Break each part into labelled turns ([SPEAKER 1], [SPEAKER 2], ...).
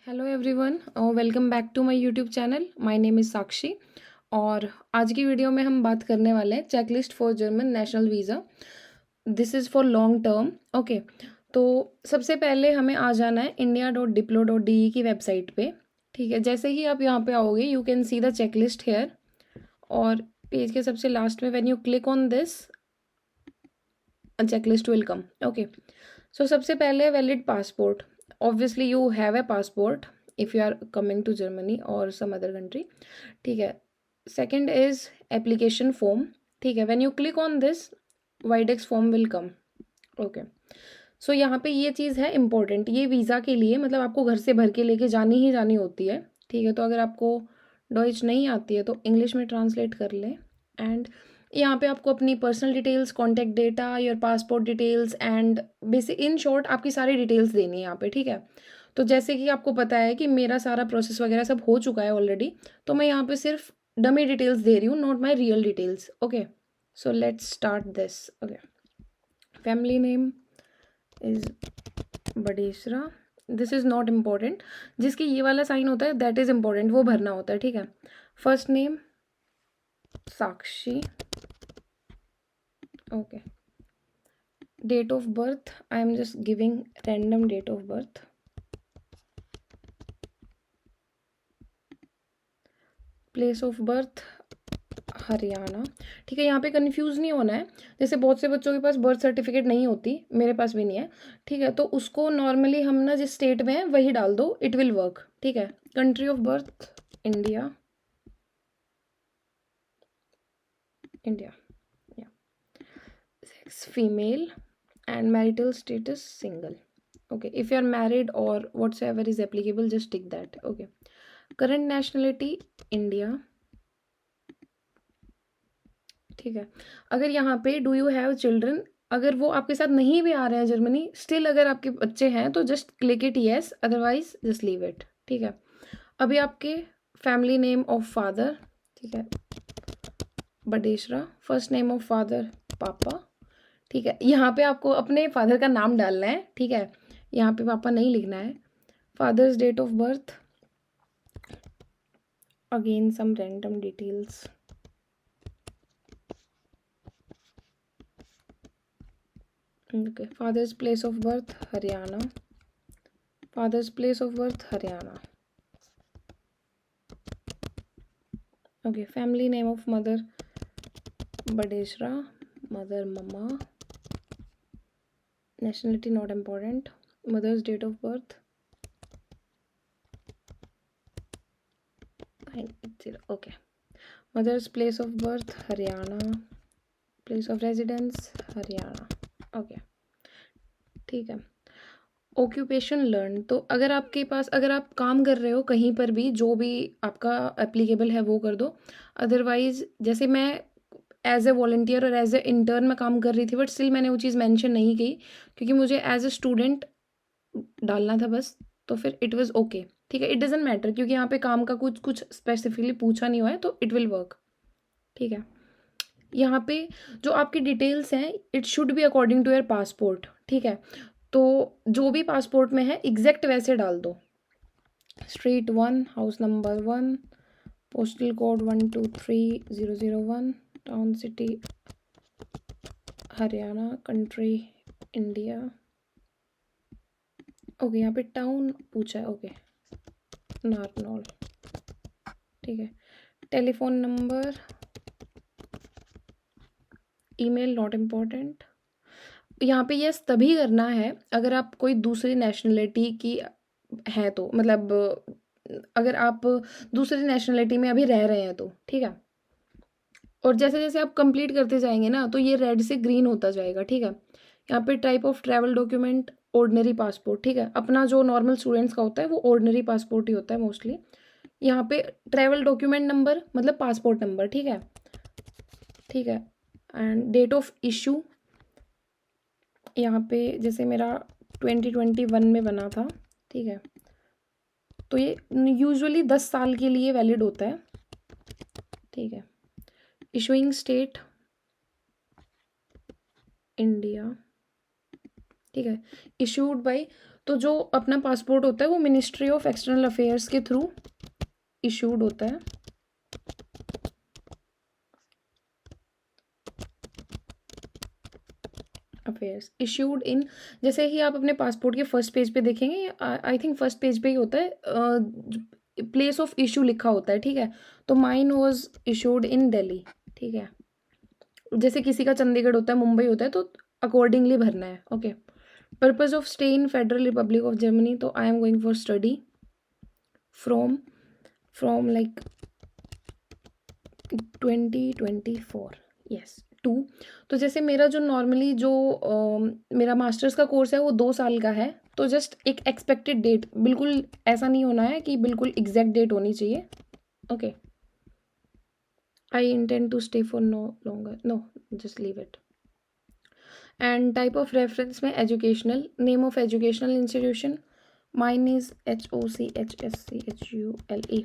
[SPEAKER 1] Hello everyone, welcome back to my YouTube channel. My name is Sakshi और आज की video में हम बात करने वाले हैं checklist for German national visa. This is for long term. Okay, तो सबसे पहले हमें आ जाना है india.diplo.de की वेबसाइट पे। ठीक है, जैसे ही आप यहाँ पे आओगे you can see the checklist here और पेज के सबसे लास्ट में when you click on this checklist will come. Okay, so सबसे पहले valid passport. Obviously you have a passport if you are coming to Germany और some other country. ठीक है, second is application form. ठीक है, when you click on this VIDEX form will come. Okay, so यहाँ पे ये चीज़ है important, ये वीज़ा के लिए मतलब आपको घर से भर के लेके जानी ही जानी होती है। ठीक है, तो अगर आपको डॉइच नहीं आती है तो इंग्लिश में ट्रांसलेट कर लें। एंड यहाँ पे आपको अपनी personal details, contact data, your passport details and basic in short आपकी सारी डिटेल्स देनी है यहाँ पे। ठीक है, तो जैसे कि आपको पता है कि मेरा सारा प्रोसेस वगैरह सब हो चुका है ऑलरेडी, तो मैं यहाँ पे सिर्फ डमी डिटेल्स दे रही हूँ, not my real details. Okay, so let's start this. Okay, family name is Badesra. This is not important, जिसकी ये वाला साइन होता है दैट इज़ इम्पॉर्टेंट, वो भरना होता है। ठीक है, first name Sakshi. Okay, date of birth I am just giving random date of birth. Place of birth Haryana. ठीक है, यहाँ पे कंफ्यूज नहीं होना है। जैसे बहुत से बच्चों के पास बर्थ सर्टिफिकेट नहीं होती, मेरे पास भी नहीं है। ठीक है, तो उसको नॉर्मली हम ना जिस स्टेट में है वही डाल दो, इट विल वर्क। ठीक है, country of birth India. India, या sex female and marital status single. okay, if you are married or whatsoever is applicable just tick that. okay, current nationality India. ठीक है, अगर यहाँ पे डू यू हैव चिल्ड्रन, अगर वो आपके साथ नहीं भी आ रहे हैं जर्मनी, स्टिल अगर आपके बच्चे हैं तो just click it yes, otherwise just leave it. ठीक है, अभी आपके फैमिली नेम ऑफ फादर। ठीक है, बडेशरा। फर्स्ट नेम ऑफ फादर पापा। ठीक है, यहाँ पे आपको अपने फादर का नाम डालना है। ठीक है, यहाँ पे पापा नहीं लिखना है। Father's date of birth, again some random details. Okay, father's place of birth Haryana. Father's place of birth Haryana. Okay, family name of mother Badeshra, mother मम्मा। Nationality not important. Mother's date of birth 980। Okay, mother's place of birth Haryana, place of residence Haryana. Okay, ठीक है। Occupation learn, तो अगर आपके पास, अगर आप काम कर रहे हो कहीं पर भी, जो भी आपका एप्लीकेबल है वो कर दो। अदरवाइज जैसे मैं एज ए वॉल्टियर और एज ए इंटर्न में काम कर रही थी, बट स्टिल मैंने वो चीज़ मेंशन नहीं की क्योंकि मुझे एज ए स्टूडेंट डालना था बस, तो फिर इट वाज ओके। ठीक है, इट डजेंट मैटर क्योंकि यहाँ पे काम का कुछ कुछ स्पेसिफिकली पूछा नहीं हुआ है, तो इट विल वर्क। ठीक है, यहाँ पे जो आपकी डिटेल्स हैं it should be according to your passport. ठीक है, तो जो भी पासपोर्ट में है एग्जैक्ट वैसे डाल दो। Street 1, house number 1, postal code 123,001, town city Haryana, country India. Okay, यहाँ पे टाउन पूछा है। ओके, नारनौल। ठीक है, telephone number, email not important. यहाँ पे यस तभी करना है अगर आप कोई दूसरी नेशनलिटी की है तो, मतलब अगर आप दूसरी नेशनलिटी में अभी रह रहे हैं तो। ठीक है, और जैसे जैसे आप कंप्लीट करते जाएंगे ना तो ये रेड से ग्रीन होता जाएगा। ठीक है, यहाँ पे type of travel document ordinary passport. ठीक है, अपना जो नॉर्मल स्टूडेंट्स का होता है वो ऑर्डिनरी पासपोर्ट ही होता है मोस्टली। यहाँ पे ट्रैवल डॉक्यूमेंट नंबर मतलब पासपोर्ट नंबर। ठीक है, ठीक है, एंड डेट ऑफ इशू, यहाँ पे जैसे मेरा 2021 में बना था। ठीक है, तो ये यूजुअली 10 साल के लिए वैलिड होता है। ठीक है, इशूइंग स्टेट इंडिया। ठीक है, इशूड बाय, तो जो अपना पासपोर्ट होता है वो मिनिस्ट्री ऑफ एक्सटर्नल अफेयर्स के थ्रू इशूड होता है। अफेयर्स इशूड इन, जैसे ही आप अपने पासपोर्ट के फर्स्ट पेज पे देखेंगे, आई थिंक फर्स्ट पेज पे ही होता है, प्लेस ऑफ इशू लिखा होता है, ठीक है। तो mine was issued in Delhi, ठीक है। जैसे किसी का चंडीगढ़ होता है, मुंबई होता है, तो अकॉर्डिंगली भरना है। Okay, purpose of stay in Federal Republic of Germany, तो I am going for study from like 2024, yes two. तो जैसे मेरा जो नॉर्मली जो मेरा मास्टर्स का कोर्स है वो 2 साल का है, तो जस्ट एक एक्सपेक्टेड डेट, बिल्कुल ऐसा नहीं होना है कि बिल्कुल एग्जैक्ट डेट होनी चाहिए। Okay, I intend to stay for no longer, no, just leave it. And type of reference में educational, name of educational institution, mine is HOCHSCHULE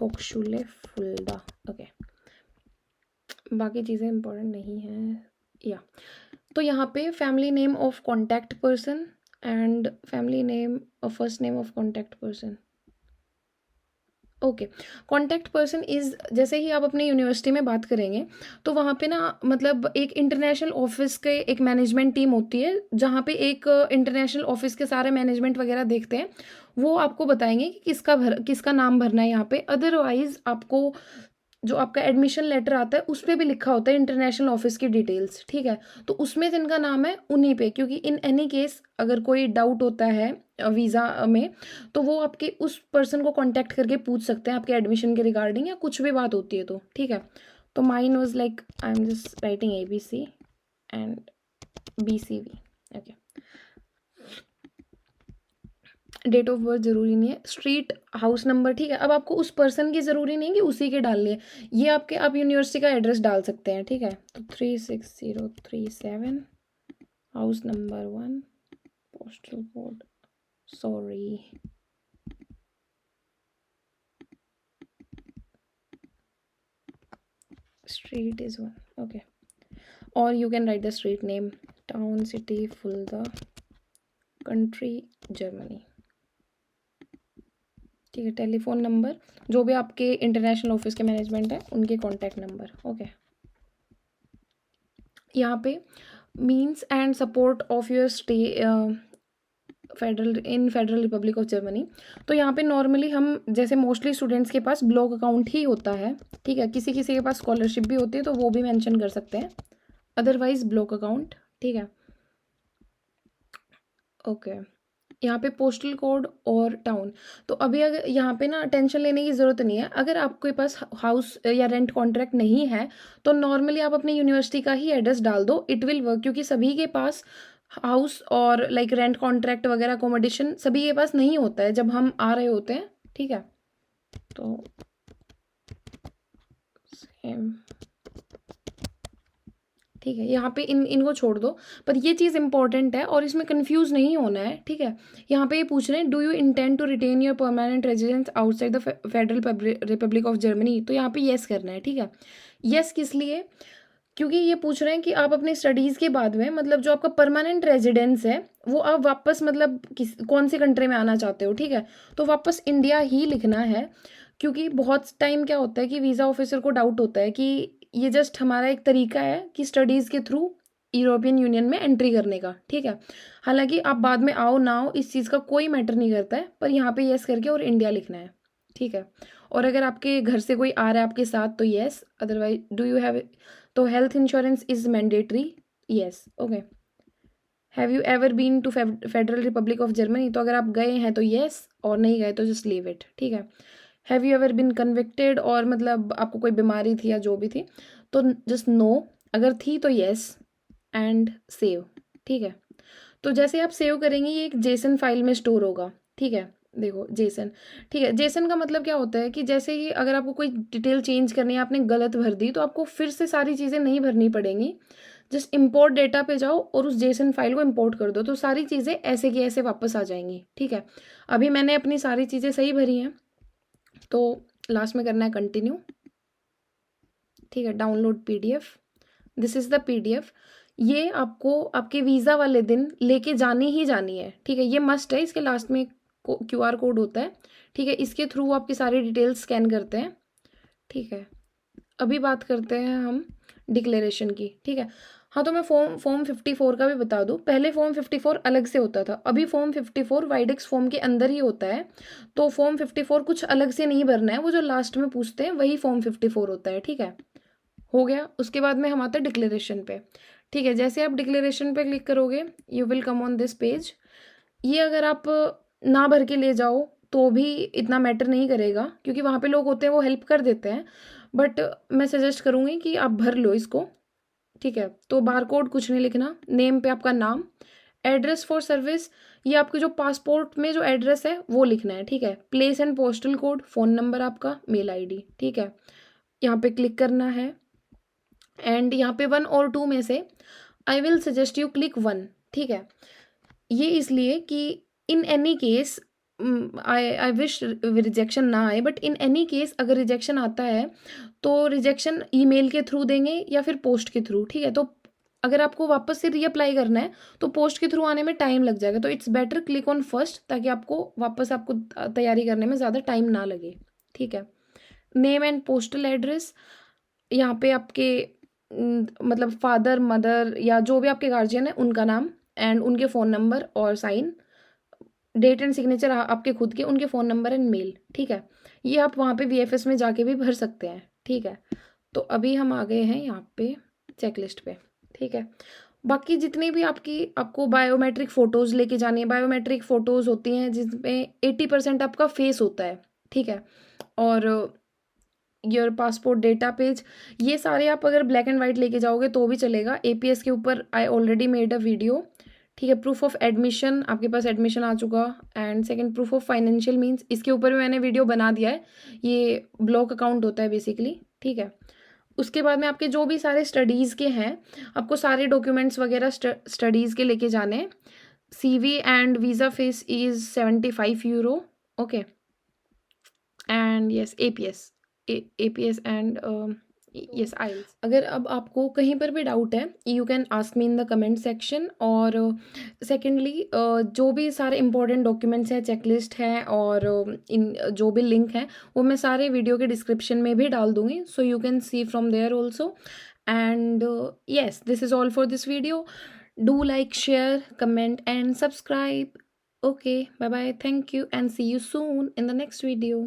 [SPEAKER 1] होक्सशुले फुल्डा। ओके, बाकी चीज़ें इंपॉर्टेंट नहीं हैं या। तो यहाँ पे family name of contact person and family name और first name of contact person. Okay, contact person is, जैसे ही आप अपने यूनिवर्सिटी में बात करेंगे तो वहाँ पे ना मतलब एक इंटरनेशनल ऑफिस के एक मैनेजमेंट टीम होती है, जहाँ पे एक इंटरनेशनल ऑफिस के सारे मैनेजमेंट वगैरह देखते हैं, वो आपको बताएंगे कि किसका नाम भरना है यहाँ पे। अदरवाइज आपको जो आपका एडमिशन लेटर आता है उस पे भी लिखा होता है इंटरनेशनल ऑफिस की डिटेल्स, ठीक है। तो उसमें जिनका नाम है उन्हीं पे, क्योंकि इन एनी केस अगर कोई डाउट होता है वीज़ा में, तो वो आपके उस पर्सन को कांटेक्ट करके पूछ सकते हैं आपके एडमिशन के रिगार्डिंग, या कुछ भी बात होती है तो, ठीक है। तो mine was like I am just writing ABC and BCV। Okay, date of birth जरूरी नहीं है, स्ट्रीट हाउस नंबर, ठीक है। अब आपको उस पर्सन की ज़रूरी नहीं कि उसी के डाल लिए, ये आप यूनिवर्सिटी का एड्रेस डाल सकते हैं, ठीक है। तो 36037 house number 1, postal code, sorry, street is 1, okay. और you can write the street name, town, city, full the country, Germany, ठीक है। टेलीफोन नंबर, जो भी आपके इंटरनेशनल ऑफिस के मैनेजमेंट है उनके कॉन्टैक्ट नंबर, ओके। यहाँ पे means and support of your stay federal Republic of Germany, तो यहाँ पे नॉर्मली हम जैसे मोस्टली स्टूडेंट्स के पास ब्लॉक अकाउंट ही होता है, ठीक है। किसी किसी के पास स्कॉलरशिप भी होती है तो वो भी मेंशन कर सकते हैं, अदरवाइज ब्लॉक अकाउंट, ठीक है। ओके, यहाँ पे पोस्टल कोड और टाउन, तो अभी अगर यहाँ पे ना टेंशन लेने की ज़रूरत नहीं है। अगर आपके पास हाउस या रेंट कॉन्ट्रैक्ट नहीं है तो नॉर्मली आप अपनी यूनिवर्सिटी का ही एड्रेस डाल दो, इट विल वर्क, क्योंकि सभी के पास हाउस और लाइक रेंट कॉन्ट्रैक्ट वगैरह अकोमोडेशन सभी के पास नहीं होता है जब हम आ रहे होते हैं, ठीक है। तो सेम, ठीक है, यहाँ पे इनको छोड़ दो, पर ये चीज़ इंपॉर्टेंट है और इसमें कंफ्यूज नहीं होना है, ठीक है। यहाँ पे ये पूछ रहे हैं, do you intend to retain your permanent residence outside the Federal Republic of Germany, तो यहाँ पे येस करना है, ठीक है। येस किस लिए, क्योंकि ये पूछ रहे हैं कि आप अपनी स्टडीज़ के बाद में मतलब जो आपका परमानेंट रेजिडेंस है वो आप वापस मतलब कौन सी कंट्री में आना चाहते हो, ठीक है। तो वापस इंडिया ही लिखना है, क्योंकि बहुत टाइम क्या होता है कि वीज़ा ऑफिसर को डाउट होता है कि ये जस्ट हमारा एक तरीका है कि स्टडीज़ के थ्रू यूरोपियन यूनियन में एंट्री करने का, ठीक है। हालांकि आप बाद में आओ ना आओ इस चीज़ का कोई मैटर नहीं करता है, पर यहाँ पे येस करके और इंडिया लिखना है, ठीक है। और अगर आपके घर से कोई आ रहा है आपके साथ तो yes, otherwise do you have, तो health insurance is mandatory, yes, okay. Have you ever been to Federal Republic of Germany, तो अगर आप गए हैं तो येस, और नहीं गए तो जस्ट लीव इट, ठीक है। Have you ever been convicted, और मतलब आपको कोई बीमारी थी या जो भी थी तो जस्ट नो, अगर थी तो येस एंड सेव, ठीक है। तो जैसे आप सेव करेंगे ये एक जेसन फाइल में स्टोर होगा, ठीक है। देखो जेसन, ठीक है। जेसन का मतलब क्या होता है कि जैसे ही अगर आपको कोई डिटेल चेंज करनी है, आपने गलत भर दी, तो आपको फिर से सारी चीज़ें नहीं भरनी पड़ेंगी, जस्ट इंपोर्ट डेटा पे जाओ और उस जेसन फाइल को इंपोर्ट कर दो, तो सारी चीज़ें ऐसे की ऐसे वापस आ जाएंगी, ठीक है। अभी मैंने अपनी सारी चीज़ें सही भरी हैं, तो लास्ट में करना है कंटिन्यू, ठीक है। Download PDF, this is the PDF। ये आपको आपके वीज़ा वाले दिन लेके जानी ही जानी है, ठीक है? ये मस्ट है, इसके लास्ट में QR कोड होता है, ठीक है? इसके थ्रू आपकी सारी डिटेल्स स्कैन करते हैं, ठीक है? अभी बात करते हैं हम डिक्लेरेशन की, ठीक है? हाँ, तो मैं फॉर्म 54 का भी बता दूँ। पहले फॉर्म 54 अलग से होता था, अभी फॉर्म 54 वाइडेक्स फॉर्म के अंदर ही होता है। तो फॉर्म 54 कुछ अलग से नहीं भरना है, वो जो लास्ट में पूछते हैं वही फॉर्म 54 होता है, ठीक है? हो गया। उसके बाद में हम आते हैं डिक्लेरेशन पे, ठीक है? जैसे आप डिक्लेरेशन पे क्लिक करोगे, you will come on this page. ये अगर आप ना भर के ले जाओ तो भी इतना मैटर नहीं करेगा, क्योंकि वहाँ पे लोग होते हैं वो हेल्प कर देते हैं, बट मैं सजेस्ट करूँगी कि आप भर लो इसको, ठीक है? तो बारकोड कुछ नहीं लिखना, नेम पे आपका नाम, एड्रेस फॉर सर्विस, ये आपके जो पासपोर्ट में जो एड्रेस है वो लिखना है, ठीक है? Place and postal code, phone number आपका, मेल ID, ठीक है? यहाँ पे क्लिक करना है एंड यहाँ पे 1 और 2 में से I will suggest you click 1, ठीक है? ये इसलिए कि in any case I wish rejection ना आए, बट इन एनी केस अगर रिजेक्शन आता है तो रिजेक्शन ईमेल के थ्रू देंगे या फिर पोस्ट के थ्रू, ठीक है? तो अगर आपको वापस से रीअप्लाई करना है तो पोस्ट के थ्रू आने में टाइम लग जाएगा, तो it's better click on first, ताकि आपको वापस आपको तैयारी करने में ज़्यादा टाइम ना लगे, ठीक है? नेम एंड पोस्टल एड्रेस, यहाँ पे आपके मतलब फादर मदर या जो भी आपके गार्जियन है उनका नाम एंड उनके फ़ोन नंबर और साइन, डेट एंड सिग्नेचर आपके खुद के, उनके फ़ोन नंबर एंड मेल, ठीक है? ये आप वहाँ पे VFS में जाके भी भर सकते हैं, ठीक है? तो अभी हम आ गए हैं यहाँ पे चेकलिस्ट पे, ठीक है? बाकी जितनी भी आपको बायोमेट्रिक फ़ोटोज़ लेके जानी है, बायोमेट्रिक फ़ोटोज़ होती हैं जिसमें 80% आपका फेस होता है, ठीक है? और योर पासपोर्ट डेटा पेज, ये सारे आप अगर ब्लैक एंड वाइट लेके जाओगे तो भी चलेगा। APS के ऊपर I already made a video, ठीक है? प्रूफ ऑफ एडमिशन, आपके पास एडमिशन आ चुका, and second proof of financial means, इसके ऊपर भी मैंने वीडियो बना दिया है, ये ब्लॉक अकाउंट होता है बेसिकली, ठीक है? उसके बाद में आपके जो भी सारे स्टडीज़ के हैं, आपको सारे डॉक्यूमेंट्स वगैरह स्टडीज़ के लेके जाने हैं। CV and visa fees is 75 euro, okay? And yes APS and yes IELTS। अगर अब आपको कहीं पर भी डाउट है, you can ask me in the comment section. और सेकेंडली जो भी सारे इंपॉर्टेंट डॉक्यूमेंट्स हैं, चेकलिस्ट है और इन जो भी लिंक हैं वो मैं सारे वीडियो के डिस्क्रिप्शन में भी डाल दूँगी, so you can see from there also. And yes, this is all for this video. Do like, share, comment and subscribe. Okay, bye bye, thank you and see you soon in the next video.